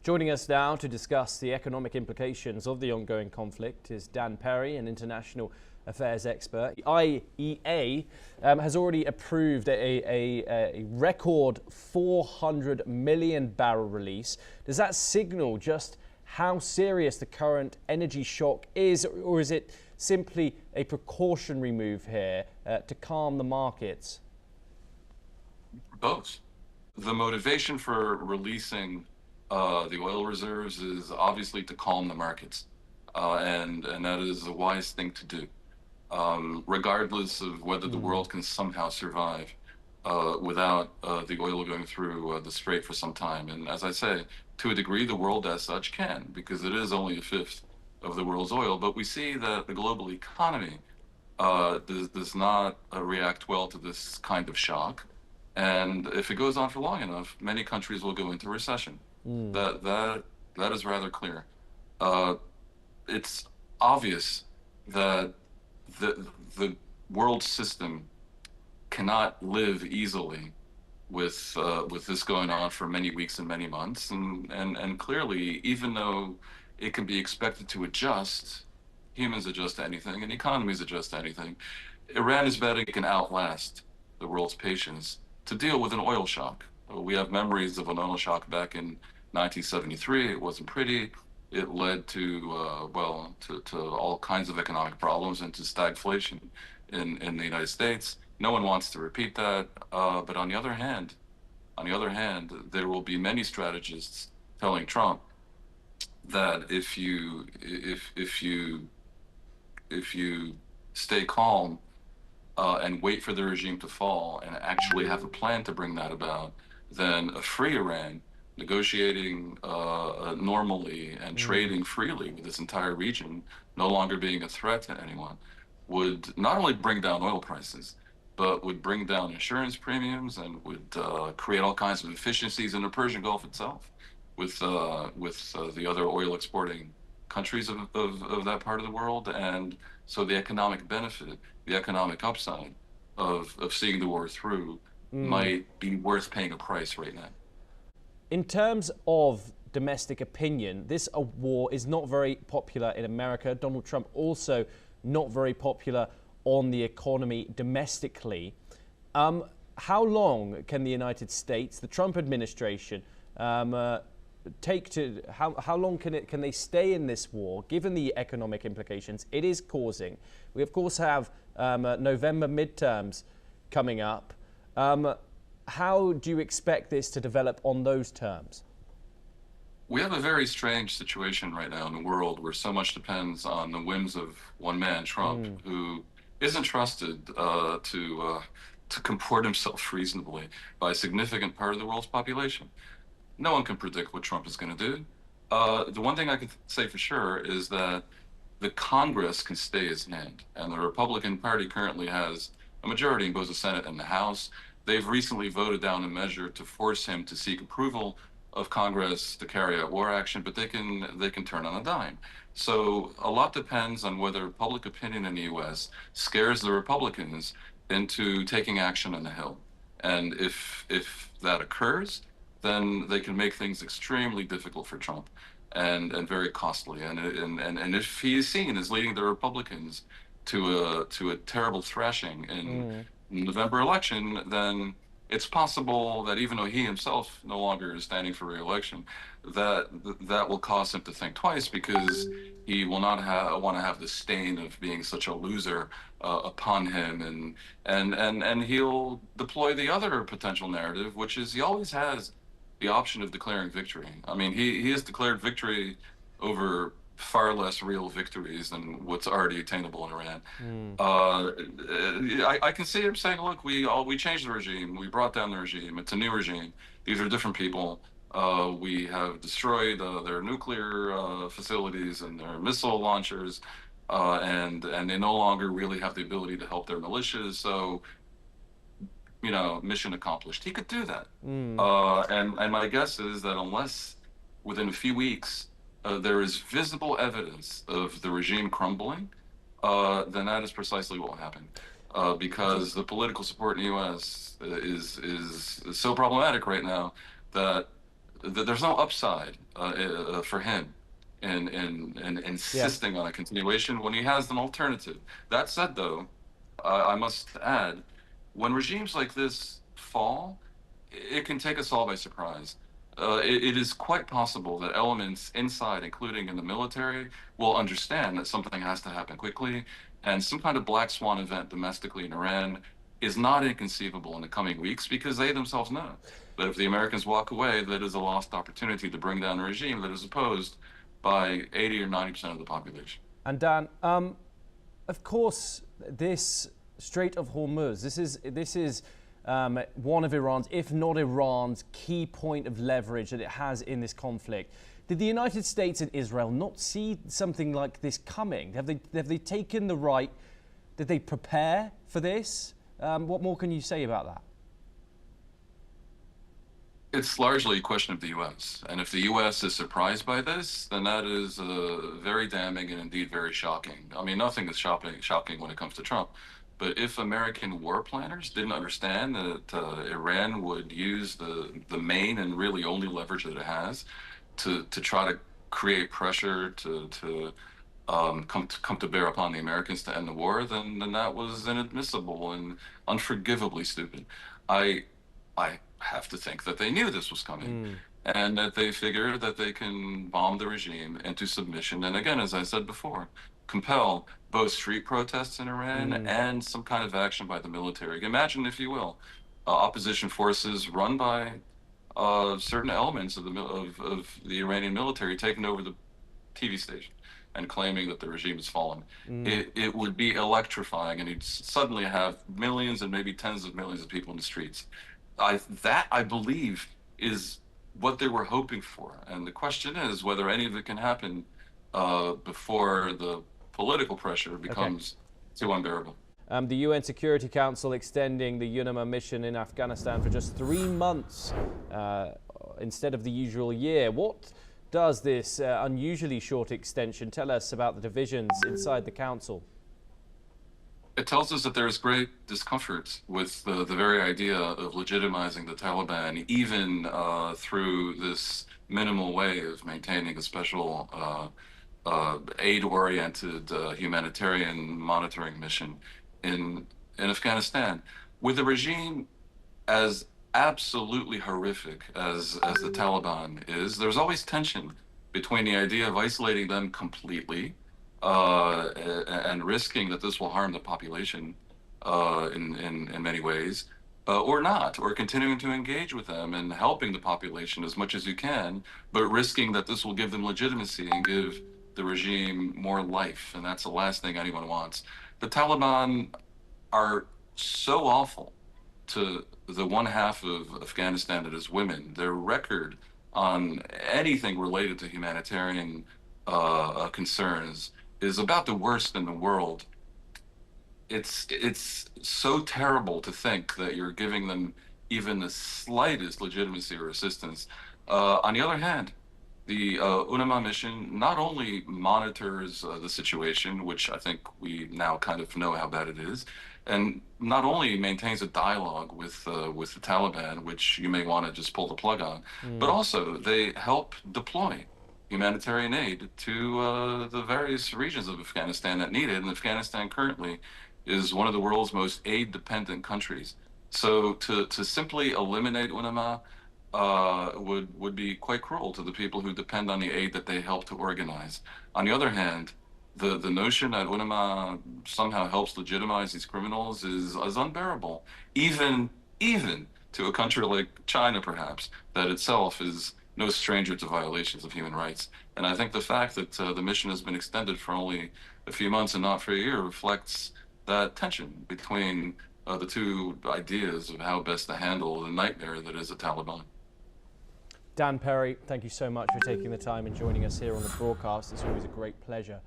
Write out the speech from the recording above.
Joining us now to discuss the economic implications of the ongoing conflict is Dan Perry, an international affairs expert. The IEA has already approved a record 400 million barrel release. Does that signal just how serious the current energy shock is, or is it simply a precautionary move here to calm the markets? Both. The motivation for releasing the oil reserves is obviously to calm the markets, and that is a wise thing to do, regardless of whether the world can somehow survive without the oil going through the Strait for some time. And as I say, to a degree, the world as such can, because it is only a fifth of the world's oil. But we see that the global economy does not react well to this kind of shock. And if it goes on for long enough, many countries will go into recession. That is rather clear. It's obvious that the world system cannot live easily with this going on for many weeks and many months. And clearly, even though it can be expected to adjust, humans adjust to anything and economies adjust to anything, Iran is betting it can outlast the world's patience to deal with an oil shock. We have memories of an oil shock back in 1973. It wasn't pretty. It led to all kinds of economic problems and to stagflation in the United States. No one wants to repeat that. But on the other hand, there will be many strategists telling Trump that if you stay calm and wait for the regime to fall and actually have a plan to bring that about, then a free Iran negotiating normally and trading freely with this entire region, no longer being a threat to anyone, would not only bring down oil prices, but would bring down insurance premiums and would create all kinds of efficiencies in the Persian Gulf itself with the other oil exporting countries of that part of the world. And so the economic benefit, the economic upside of seeing the war through might be worth paying a price right now. In terms of domestic opinion, this war is not very popular in America. Donald Trump also not very popular on the economy domestically. How long can the United States, the Trump administration, take to, how long can they stay in this war, given the economic implications it is causing? We, of course, have November midterms coming up. How do you expect this to develop on those terms? We have a very strange situation right now in the world where so much depends on the whims of one man, Trump, who isn't trusted to comport himself reasonably by a significant part of the world's population. No one can predict what Trump is going to do. The one thing I can say for sure is that the Congress can stay his hand, and the Republican Party currently has a majority in both the Senate and the House. They've recently voted down a measure to force him to seek approval of Congress to carry out war action, but they can turn on a dime. So a lot depends on whether public opinion in the U.S. scares the Republicans into taking action on the Hill. And if that occurs, then they can make things extremely difficult for Trump and very costly. And if he is seen as leading the Republicans to a terrible thrashing in November election, then it's possible that even though he himself no longer is standing for re-election, that will cause him to think twice, because he will not want to have the stain of being such a loser upon him, and he'll deploy the other potential narrative, which is he always has the option of declaring victory. I mean, he has declared victory over far less real victories than what's already attainable in Iran. I can see him saying, look, we changed the regime, we brought down the regime, it's a new regime, these are different people, we have destroyed their nuclear facilities and their missile launchers, and they no longer really have the ability to help their militias, so mission accomplished. He could do that. And my guess is that unless within a few weeks there is visible evidence of the regime crumbling, then that is precisely what will happen. Because the political support in the U.S. is so problematic right now that there's no upside for him in Yeah. insisting on a continuation when he has an alternative. That said, though, I must add, when regimes like this fall, it can take us all by surprise. It is quite possible that elements inside, including in the military, will understand that something has to happen quickly, and some kind of black swan event domestically in Iran is not inconceivable in the coming weeks because they themselves know that if the Americans walk away, that is a lost opportunity to bring down a regime that is opposed by 80 or 90% of the population. And Dan, of course, this Strait of Hormuz, this is one of Iran's, if not Iran's, key point of leverage that it has in this conflict. Did the United States and Israel not see something like this coming? Have they taken the right? Did they prepare for this? What more can you say about that? It's largely a question of the U.S. And if the U.S. is surprised by this, then that is very damning and indeed very shocking. I mean, nothing is shocking when it comes to Trump. But if American war planners didn't understand that Iran would use the main and really only leverage that it has to try to create pressure to come to bear upon the Americans to end the war, then that was inadmissible and unforgivably stupid. I I have to think that they knew this was coming and that they figured that they can bomb the regime into submission. And again, as I said before, compel both street protests in Iran and some kind of action by the military. Imagine, if you will, opposition forces run by certain elements of the Iranian military taking over the TV station and claiming that the regime has fallen. It would be electrifying, and you'd suddenly have millions and maybe tens of millions of people in the streets. I believe is what they were hoping for, and the question is whether any of it can happen before the political pressure becomes too unbearable. The UN Security Council extending the UNAMA mission in Afghanistan for just 3 months instead of the usual year. What does this unusually short extension tell us about the divisions inside the council? It tells us that there's great discomfort with the very idea of legitimizing the Taliban, even through this minimal way of maintaining a special aid-oriented humanitarian monitoring mission in Afghanistan. With a regime as absolutely horrific as the Taliban is, there's always tension between the idea of isolating them completely and risking that this will harm the population in many ways, or not, or continuing to engage with them and helping the population as much as you can, but risking that this will give them legitimacy and give the regime more life, and that's the last thing anyone wants. The Taliban are so awful to the one half of Afghanistan that is women. Their record on anything related to humanitarian concerns is about the worst in the world. It's so terrible to think that you're giving them even the slightest legitimacy or assistance. On the other hand, the UNAMA mission not only monitors the situation, which I think we now kind of know how bad it is, and not only maintains a dialogue with the Taliban, which you may want to just pull the plug on, but also they help deploy humanitarian aid to the various regions of Afghanistan that need it. And Afghanistan currently is one of the world's most aid-dependent countries. So to simply eliminate UNAMA would be quite cruel to the people who depend on the aid that they help to organize. On the other hand, the notion that UNAMA somehow helps legitimize these criminals is unbearable, even to a country like China, perhaps, that itself is no stranger to violations of human rights. And I think the fact that the mission has been extended for only a few months and not for a year reflects that tension between the two ideas of how best to handle the nightmare that is the Taliban. Dan Perry, thank you so much for taking the time and joining us here on the broadcast. It's always a great pleasure.